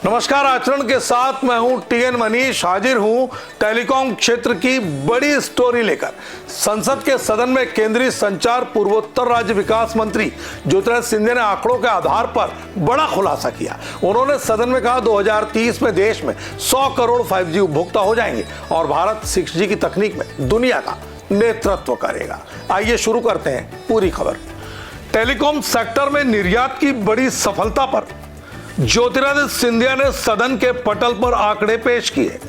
नमस्कार, आचरण के साथ मैं हूं टीएन मनीष, हाजिर हूं टेलीकॉम क्षेत्र की बड़ी स्टोरी लेकर। संसद के सदन में केंद्रीय संचार पूर्वोत्तर राज्य विकास मंत्री ज्योतिरादित्य सिंधिया ने आंकड़ों के आधार पर बड़ा खुलासा किया। उन्होंने सदन में कहा 2030 में देश में 100 करोड़ 5G उपभोक्ता हो जाएंगे और भारत 6G की तकनीक में दुनिया का नेतृत्व करेगा। आइए शुरू करते हैं पूरी खबर। टेलीकॉम सेक्टर में निर्यात की बड़ी सफलता पर ज्योतिरादित्य सिंधिया ने सदन के पटल पर आंकड़े पेश किए।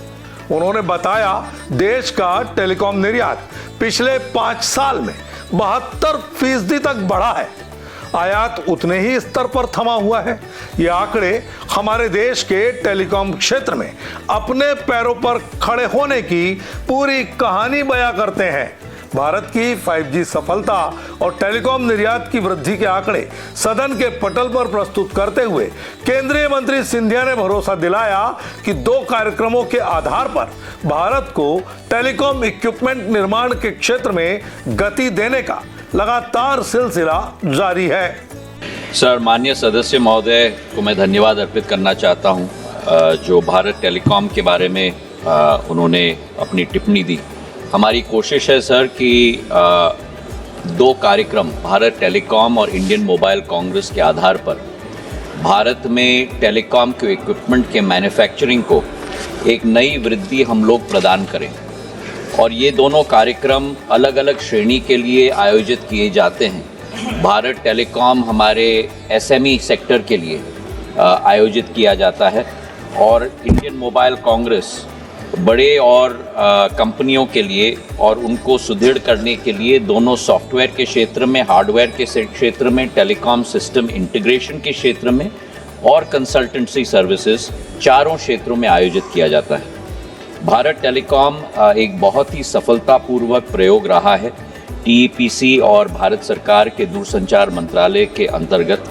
उन्होंने बताया देश का टेलीकॉम निर्यात पिछले 5 साल में 72% तक बढ़ा है। आयात उतने ही स्तर पर थमा हुआ है। ये आंकड़े हमारे देश के टेलीकॉम क्षेत्र में अपने पैरों पर खड़े होने की पूरी कहानी बयां करते हैं। भारत की 5G सफलता और टेलीकॉम निर्यात की वृद्धि के आंकड़े सदन के पटल पर प्रस्तुत करते हुए केंद्रीय मंत्री सिंधिया ने भरोसा दिलाया कि 2 कार्यक्रमों के आधार पर भारत को टेलीकॉम इक्विपमेंट निर्माण के क्षेत्र में गति देने का लगातार सिलसिला जारी है। सर, माननीय सदस्य महोदय को मैं धन्यवाद अर्पित करना चाहता हूं, जो भारत टेलीकॉम के बारे में उन्होंने अपनी टिप्पणी दी। हमारी कोशिश है सर कि 2 कार्यक्रम भारत टेलीकॉम और इंडियन मोबाइल कांग्रेस के आधार पर भारत में टेलीकॉम के इक्विपमेंट के मैन्युफैक्चरिंग को एक नई वृद्धि हम लोग प्रदान करें। और ये दोनों कार्यक्रम अलग अलग श्रेणी के लिए आयोजित किए जाते हैं। भारत टेलीकॉम हमारे SME सेक्टर के लिए आयोजित किया जाता है और इंडियन मोबाइल कांग्रेस बड़े और कंपनियों के लिए और उनको सुदृढ़ करने के लिए दोनों सॉफ्टवेयर के क्षेत्र में, हार्डवेयर के क्षेत्र में, टेलीकॉम सिस्टम इंटीग्रेशन के क्षेत्र में और कंसल्टेंसी सर्विसेज, चारों क्षेत्रों में आयोजित किया जाता है। भारत टेलीकॉम एक बहुत ही सफलतापूर्वक प्रयोग रहा है। TEPC और भारत सरकार के दूरसंचार मंत्रालय के अंतर्गत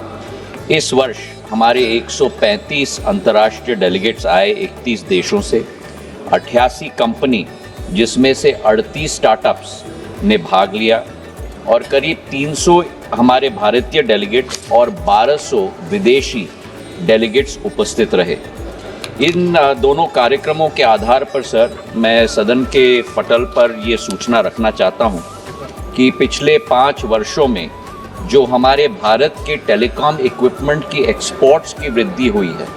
इस वर्ष हमारे 135 अंतर्राष्ट्रीय डेलीगेट्स आए 31 देशों से। 88 कंपनी जिसमें से 38 स्टार्टअप्स ने भाग लिया और करीब 300 हमारे भारतीय डेलीगेट्स और 1200 विदेशी डेलीगेट्स उपस्थित रहे। इन दोनों कार्यक्रमों के आधार पर सर, मैं सदन के पटल पर ये सूचना रखना चाहता हूँ कि पिछले 5 वर्षों में जो हमारे भारत के टेलीकॉम इक्विपमेंट की एक्सपोर्ट्स की वृद्धि हुई है,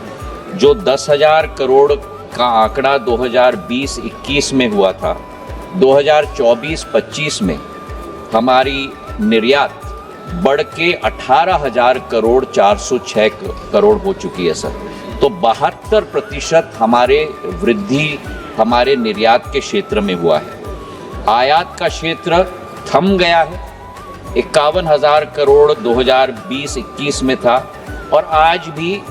जो 10,000 करोड़ का आंकड़ा 2020-21 में हुआ था, 2024-25 में हमारी निर्यात बढ़ के 18,000 करोड़ 406 करोड़ हो चुकी है सर। तो 72% हमारे वृद्धि हमारे निर्यात के क्षेत्र में हुआ है। आयात का क्षेत्र थम गया है, 51,000 करोड़ 2020-21 में था और आज भी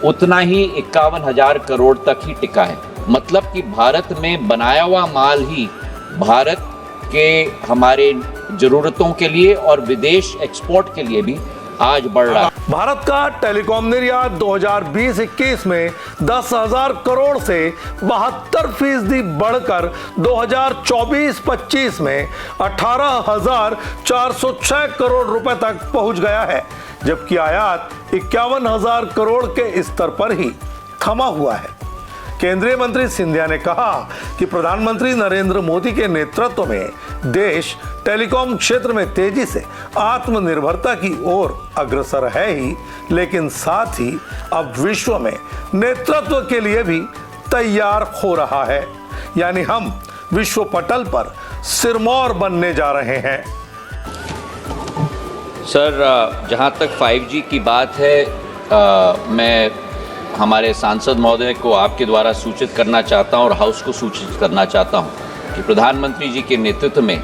उतना ही 51,000 करोड़ तक ही टिका है। मतलब कि भारत में बनाया हुआ माल ही भारत के हमारे जरूरतों के लिए और विदेश एक्सपोर्ट के लिए भी आज बढ़ रहा है। भारत का टेलीकॉम निर्यात 2020-21 में 10,000 करोड़ से 72% बढ़कर 2024-25 में 18,406 करोड़ रुपए तक पहुंच गया है, जबकि आयात 51,000 करोड़ के स्तर पर ही थमा हुआ है। केंद्रीय मंत्री सिंधिया ने कहा कि प्रधानमंत्री नरेंद्र मोदी के नेतृत्व में देश टेलीकॉम क्षेत्र में तेजी से आत्मनिर्भरता की ओर अग्रसर है ही, लेकिन साथ ही अब विश्व में नेतृत्व के लिए भी तैयार हो रहा है। यानी हम विश्व पटल पर सिरमौर बनने जा रहे हैं। सर, जहां तक 5G की बात है, मैं हमारे सांसद महोदय को आपके द्वारा सूचित करना चाहता हूं और हाउस को सूचित करना चाहता हूं कि प्रधानमंत्री जी के नेतृत्व में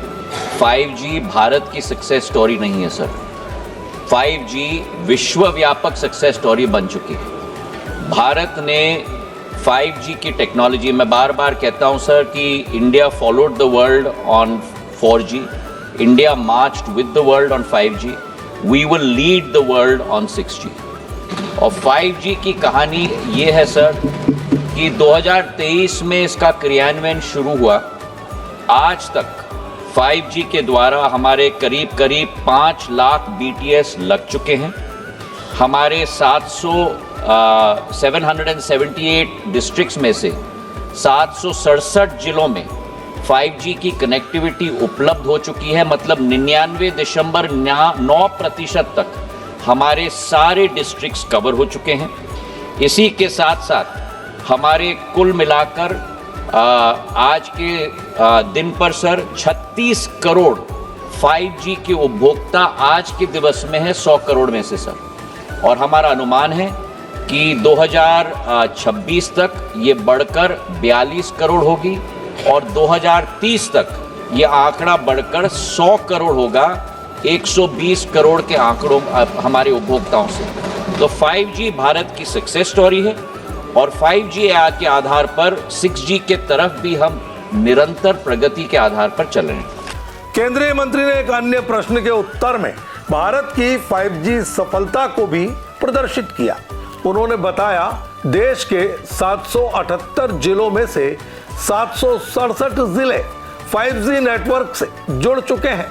5G भारत की सक्सेस स्टोरी नहीं है सर। 5G विश्वव्यापक सक्सेस स्टोरी बन चुकी है। भारत ने 5G की टेक्नोलॉजी, मैं बार बार कहता हूं सर कि India followed the world on 4G, India marched with the world on 5G, we will lead the world on 6G। और 5G की कहानी ये है सर कि 2023 में इसका क्रियान्वयन शुरू हुआ। आज तक 5G के द्वारा हमारे करीब करीब 5 लाख BTS लग चुके हैं। हमारे 700 778 डिस्ट्रिक्ट्स में से 767 जिलों में 5G की कनेक्टिविटी उपलब्ध हो चुकी है। मतलब 99.9% तक हमारे सारे डिस्ट्रिक्ट्स कवर हो चुके हैं। इसी के साथ साथ हमारे कुल मिलाकर आज के दिन पर सर 36 करोड़ 5G के उपभोक्ता आज के दिवस में है 100 करोड़ में से सर। और हमारा अनुमान है कि 2026 तक ये बढ़कर 42 करोड़ होगी और 2030 तक ये आंकड़ा बढ़कर 100 करोड़ होगा, 120 करोड़ के आंकड़ों हमारे उपभोक्ताओं से। तो 5G भारत की सक्सेस स्टोरी है और 5G के आधार पर 6G के तरफ भी हम निरंतर प्रगति के आधार पर चल रहे हैं। केंद्रीय मंत्री ने एक अन्य प्रश्न के उत्तर में भारत की 5G सफलता को भी प्रदर्शित किया। उन्होंने बताया देश के 778 जिलों में से 767 जिले 5G नेटवर्क से जुड़ चुके हैं।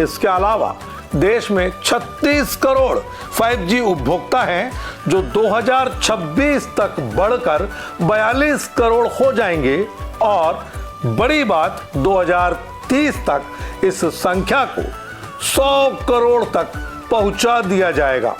इसके अलावा देश में 36 करोड़ 5G उपभोक्ता हैं जो 2026 तक बढ़कर 42 करोड़ हो जाएंगे और बड़ी बात 2030 तक इस संख्या को 100 करोड़ तक पहुंचा दिया जाएगा।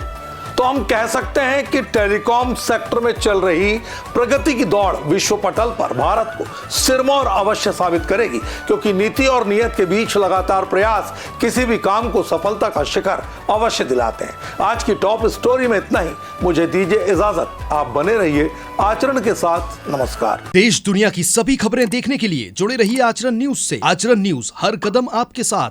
तो हम कह सकते हैं कि टेलीकॉम सेक्टर में चल रही प्रगति की दौड़ विश्व पटल पर भारत को सिरमौर अवश्य साबित करेगी, क्योंकि नीति और नियत के बीच लगातार प्रयास किसी भी काम को सफलता का शिखर अवश्य दिलाते हैं। आज की टॉप स्टोरी में इतना ही। मुझे दीजिए इजाजत, आप बने रहिए आचरण के साथ। नमस्कार। देश दुनिया की सभी खबरें देखने के लिए जुड़े रहिए आचरण न्यूज से। आचरण न्यूज, हर कदम आपके साथ।